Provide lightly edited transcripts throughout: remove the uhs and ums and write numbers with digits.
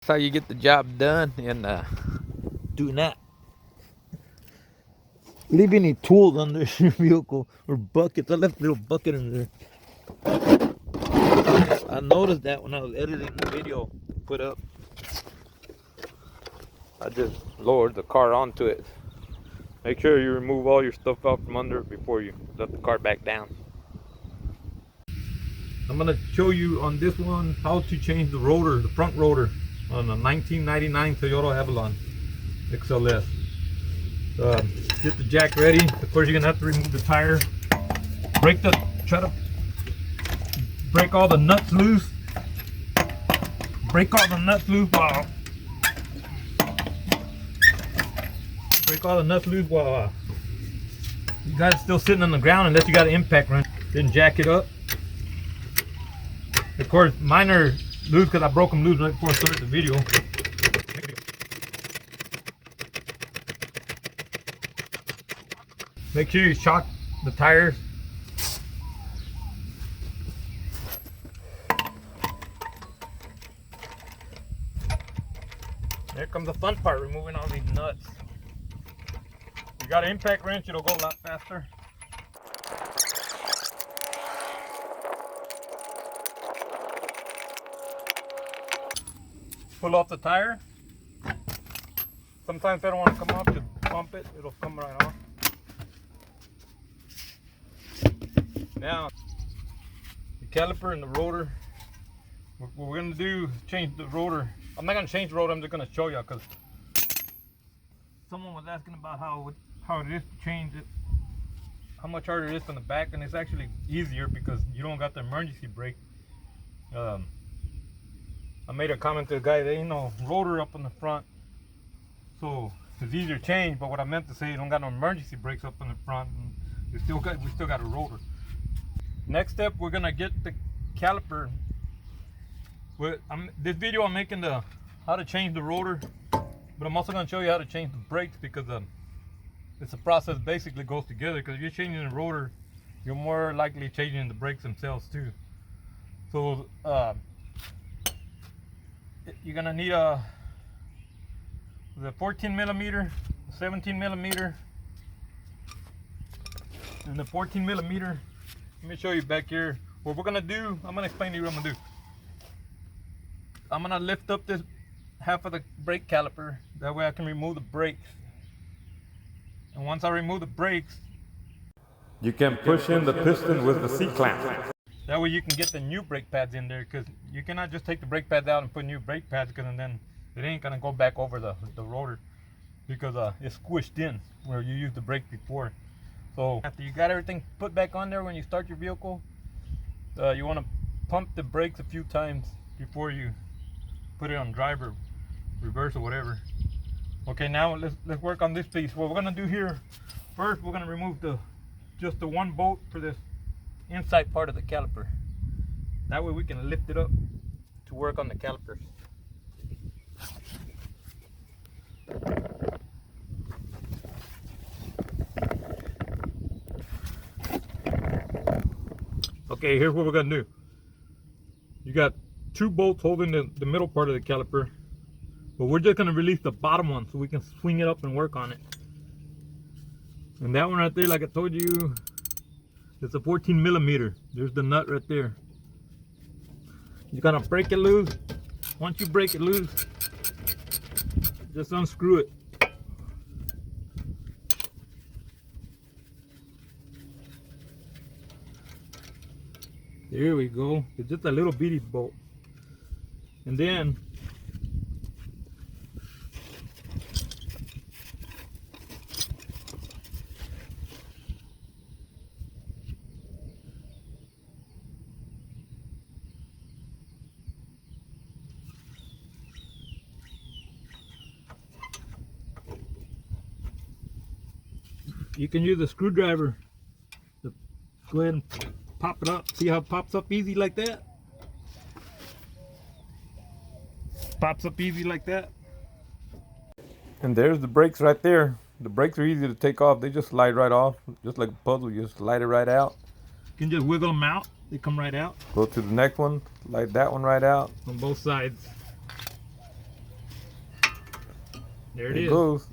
That's how you get the job done and do not leave any tools under your vehicle or buckets. I left a little bucket in there. I noticed that when I was editing the video to put up. I just lowered the car onto it. Make sure you remove all your stuff out from under it before you let the car back down. I'm gonna show you on this one how to change the rotor, the front rotor on a 1999 Toyota Avalon XLS. Get the jack ready. Of course, you're gonna have to remove the tire. Try to break all the nuts loose. Break all the nuts loose while you guys still sitting on the ground unless you got an impact wrench. Then jack it up. Of course, mine are loose because I broke them loose right before I started the video. Make sure you shock the tires. There comes the fun part, removing all these nuts. If you got an impact wrench, it'll go a lot faster. Pull off the tire. Sometimes I don't want to come off, just pump it, it'll come right off. Now, the caliper and the rotor. What we're going to do is change the rotor. I'm not going to change the rotor, I'm just going to show you because someone was asking about how it is to change it, how much harder it is from the back, and it's actually easier because you don't got the emergency brake. I made a comment to the guy, there ain't no rotor up in the front, so it's easier to change, but what I meant to say, you don't got no emergency brakes up in the front, and we still got a rotor. Next step, we're going to get the caliper. This video I'm making how to change the rotor, but I'm also going to show you how to change the brakes because it's a process basically goes together. Because if you're changing the rotor, you're more likely changing the brakes themselves too. So you're going to need the 14 millimeter, 17 millimeter, and the 14 millimeter. Let me show you back here. What we're going to do, I'm going to explain to you what I'm going to do. I'm going to lift up this half of the brake caliper. That way I can remove the brakes. And once I remove the brakes, you can push in the piston with the C-clamp. That way you can get the new brake pads in there, because you cannot just take the brake pads out and put new brake pads, because then it ain't going to go back over the rotor because it's squished in where you used the brake before. So after you got everything put back on there, when you start your vehicle, you want to pump the brakes a few times before you put it on drive or reverse or whatever. Okay, now let's work on this piece. What we're gonna do here, first we're gonna remove just the one bolt for this inside part of the caliper. That way we can lift it up to work on the calipers. Okay, here's what we're gonna do. You got two bolts holding the middle part of the caliper, but we're just gonna release the bottom one so we can swing it up and work on it. And that one right there, like I told you, it's a 14 millimeter. There's the nut right there. You're gonna break it loose. Once you break it loose, just unscrew it. There we go. It's just a little bitty bolt. And then you can use a screwdriver to go ahead and pop it up. See how it pops up easy like that? Pops up easy like that. And there's the brakes right there. The brakes are easy to take off. They just slide right off. Just like a puzzle, you just slide it right out. You can just wiggle them out. They come right out. Go to the next one, slide that one right out. On both sides. There it There it is. goes.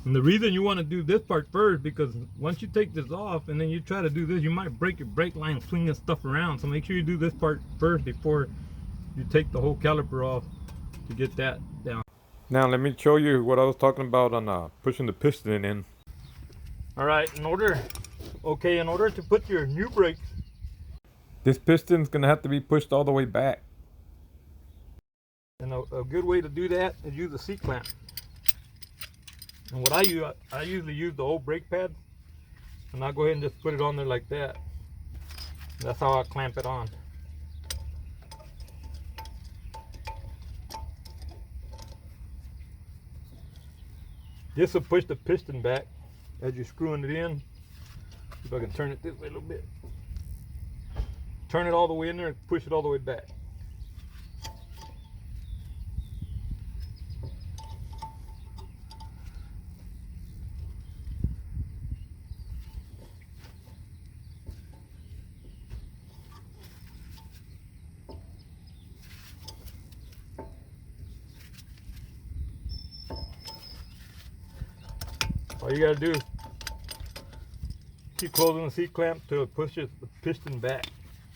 And the reason you want to do this part first, because once you take this off and then you try to do this, you might break your brake line swinging stuff around. So make sure you do this part first before you take the whole caliper off to get that down. Now let me show you what I was talking about on pushing the piston in. All right, in order to put your new brakes, This piston's gonna have to be pushed all the way back. and a good way to do that is use a C-clamp. And what I usually use the old brake pad, and I'll go ahead and just put it on there like that. That's how I clamp it on. This will push the piston back as you're screwing it in. See if I can turn it this way a little bit. Turn it all the way in there and push it all the way back. All you gotta do is keep closing the C-clamp till it pushes the piston back.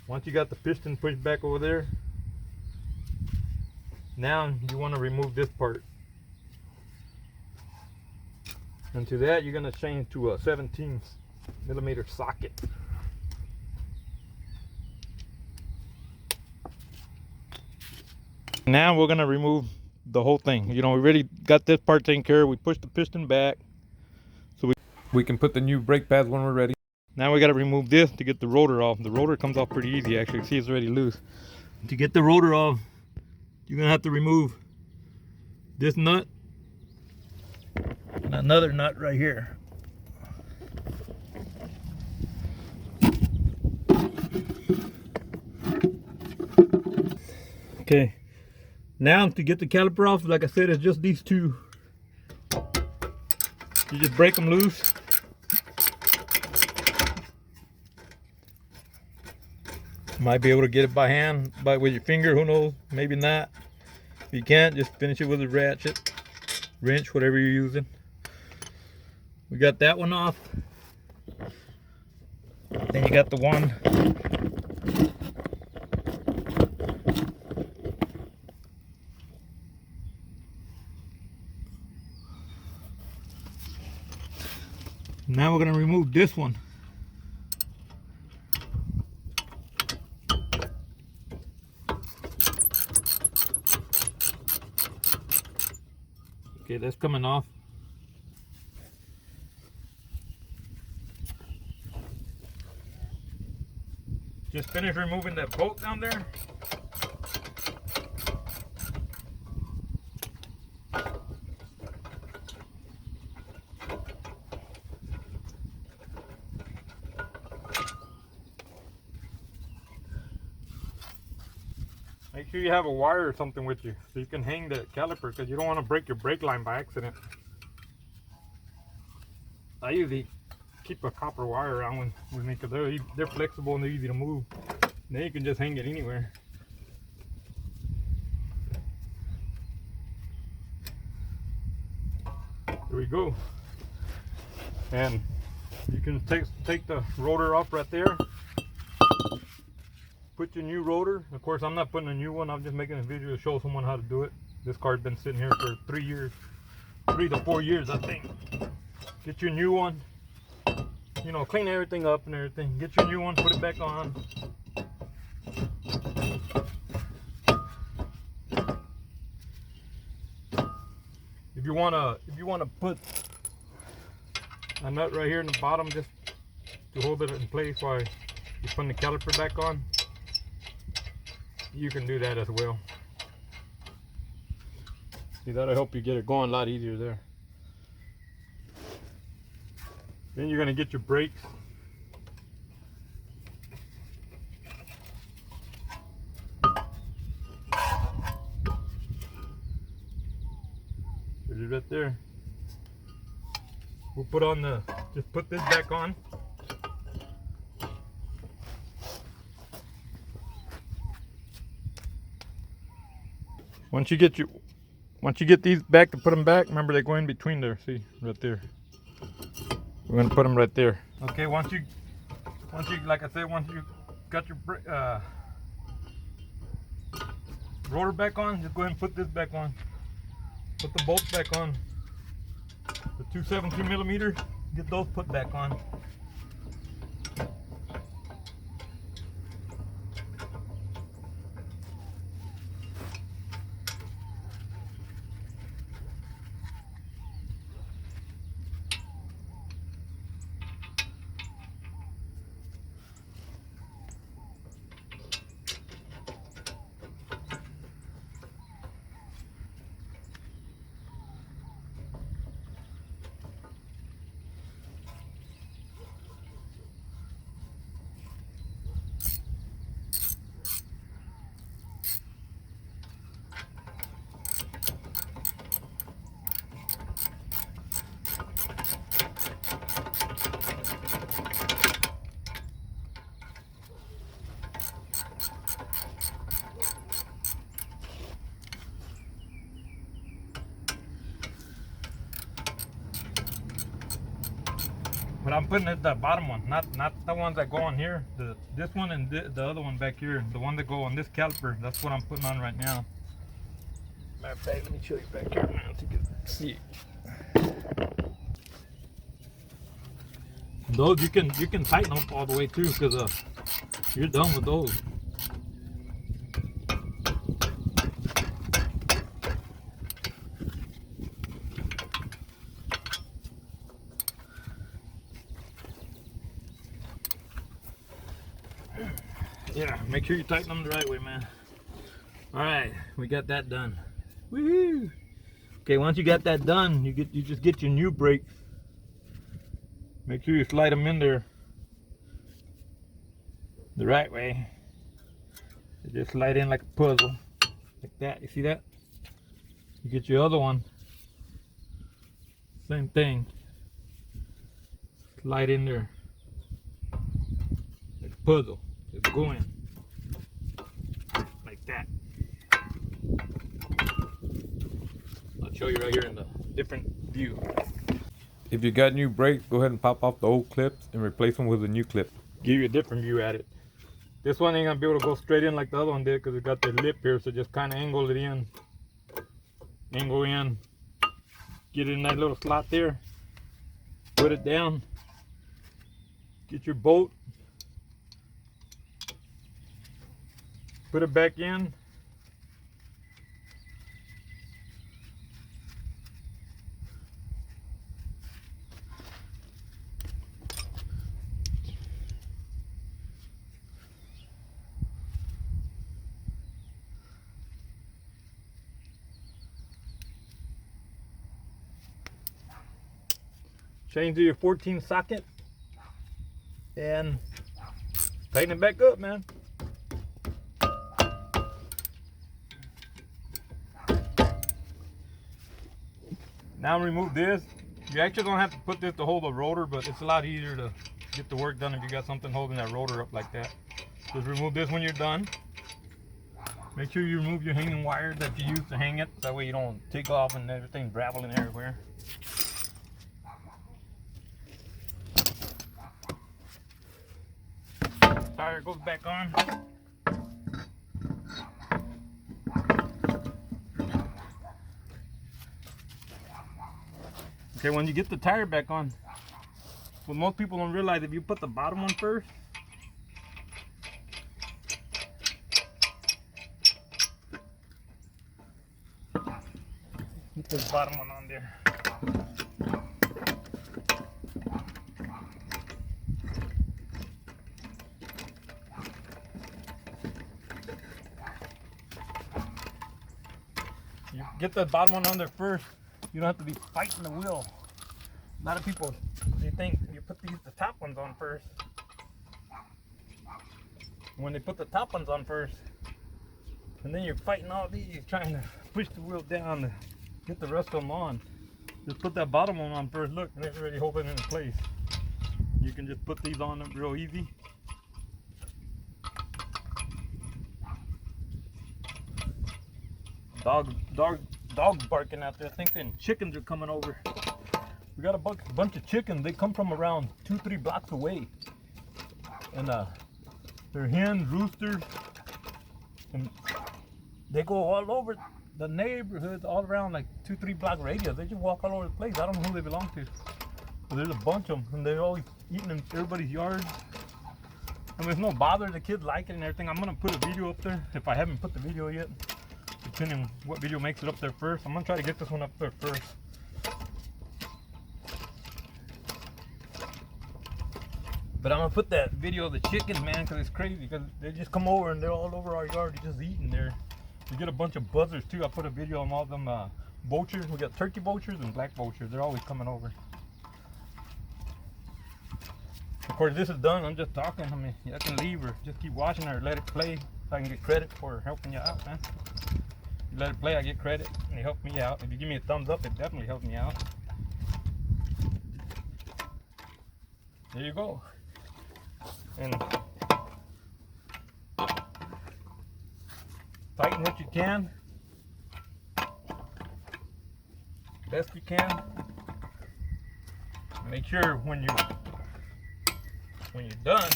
Once you got the piston pushed back over there, now you want to remove this part. And to that, you're gonna change to a 17mm socket. Now we're gonna remove the whole thing. You know, we already got this part taken care of. We pushed the piston back. We can put the new brake pads when we're ready. Now we got to remove this to get the rotor off. The rotor comes off pretty easy, actually. See, it's already loose. To get the rotor off, you're gonna have to remove this nut and another nut right here. Okay. Now to get the caliper off, like I said, it's just these two. You just break them loose. Might be able to get it by hand, with your finger, who knows, maybe not. If you can't, just finish it with a ratchet, wrench, whatever you're using. We got that one off. Then you got the one. Now we're gonna remove this one. Okay, that's coming off. Just finished removing that bolt down there. Make sure you have a wire or something with you so you can hang the caliper, because you don't want to break your brake line by accident. I usually keep a copper wire around with me because they're flexible and they're easy to move. Then you can just hang it anywhere. There we go. And you can take the rotor off right there. Put your new rotor. Of course, I'm not putting a new one. I'm just making a video to show someone how to do it. This car's been sitting here for 3 years, 3 to 4 years, I think. Get your new one. You know, clean everything up and everything. Get your new one, put it back on. If you wanna put a nut right here in the bottom just to hold it in place while you're putting the caliper back on, you can do that as well. See, that'll help you get it going a lot easier there. Then you're gonna get your brakes. There's it right there. We'll put on just put this back on. Once you get Once you get these back to put them back, remember they go in between there. See, right there. We're gonna put them right there. Okay, once you, like I said, once you got your rotor back on, just go ahead and put this back on. Put the bolts back on. The 272 millimeter, get those put back on. But I'm putting it the bottom one, not the ones that go on here. This one and the other one back here, the one that go on this caliper. That's what I'm putting on right now. Matter of fact, let me show you back here now so you can see. Those you can tighten up all the way too, because you're done with those. Yeah, make sure you tighten them the right way, man. All right, we got that done. Woohoo! Okay, once you got that done, you just get your new brakes. Make sure you slide them in there the right way. They just slide in like a puzzle, like that. You see that? You get your other one. Same thing. Slide in there like a puzzle. Just go in like that. I'll show you right here in the different view. If you got new brakes, go ahead and pop off the old clips and replace them with a new clip. Give you a different view at it. This one ain't gonna be able to go straight in like the other one did because it got the lip here, so just kind of angle it in. Angle in. Get it in that little slot there. Put it down. Get your bolt. Put it back in. Change to your 14 socket and tighten it back up, man. Now remove this. You actually don't have to put this to hold the rotor, but it's a lot easier to get the work done if you got something holding that rotor up like that. Just remove this when you're done. Make sure you remove your hanging wire that you use to hang it. That way you don't take off and everything raveling everywhere. Tire goes back on. Okay, when you get the tire back on, what most people don't realize, if you put the bottom one first, put this bottom one on there. You get the bottom one on there first. You don't have to be fighting the wheel. A lot of people, they think you put the top ones on first. When they put the top ones on first, and then you're fighting all these, trying to push the wheel down to get the rest of them on. Just put that bottom one on first. Look, and it's already holding it in place. You can just put these on real easy. Dogs dogs barking out there. I think then chickens are coming over. We got a bunch of chickens. They come from around 2-3 blocks away, and they're hens, roosters, and they go all over the neighborhood, all around like 2-3 block radius. They just walk all over the place. I don't know who they belong to, but there's a bunch of them, and they're always eating in everybody's yard. I mean, it's no bother. The kids like it and everything. I'm gonna put a video up there if I haven't put the video yet. Depending on what video makes it up there first. I'm gonna try to get this one up there first. But I'm gonna put that video of the chickens, man, because it's crazy. Because they just come over and they're all over our yard, just eating there. We get a bunch of buzzards too. I put a video on all them vultures. We got turkey vultures and black vultures. They're always coming over. Of course, this is done. I'm just talking. I mean, I can leave or just keep watching or let it play so I can get credit for helping you out, man. You let it play, I get credit, and it helped me out. If you give me a thumbs up, it definitely helped me out. There you go. And tighten what you can, best you can. Make sure when you're done,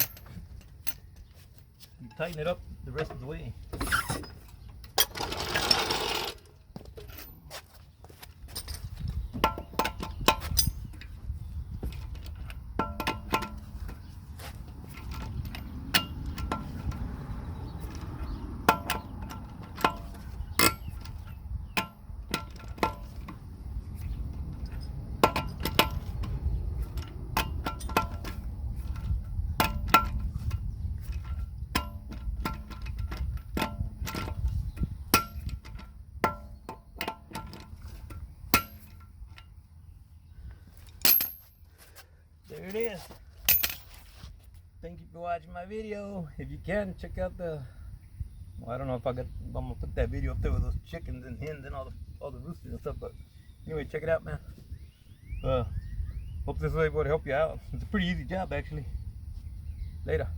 you tighten it up the rest of the way. There it is. Thank you for watching my video. If you can, check out the, well, I don't know if I'm gonna put that video up there with those chickens and hens and all the roosters and stuff, but anyway, check it out, man. Hope this was able to help you out. It's a pretty easy job, actually. Later.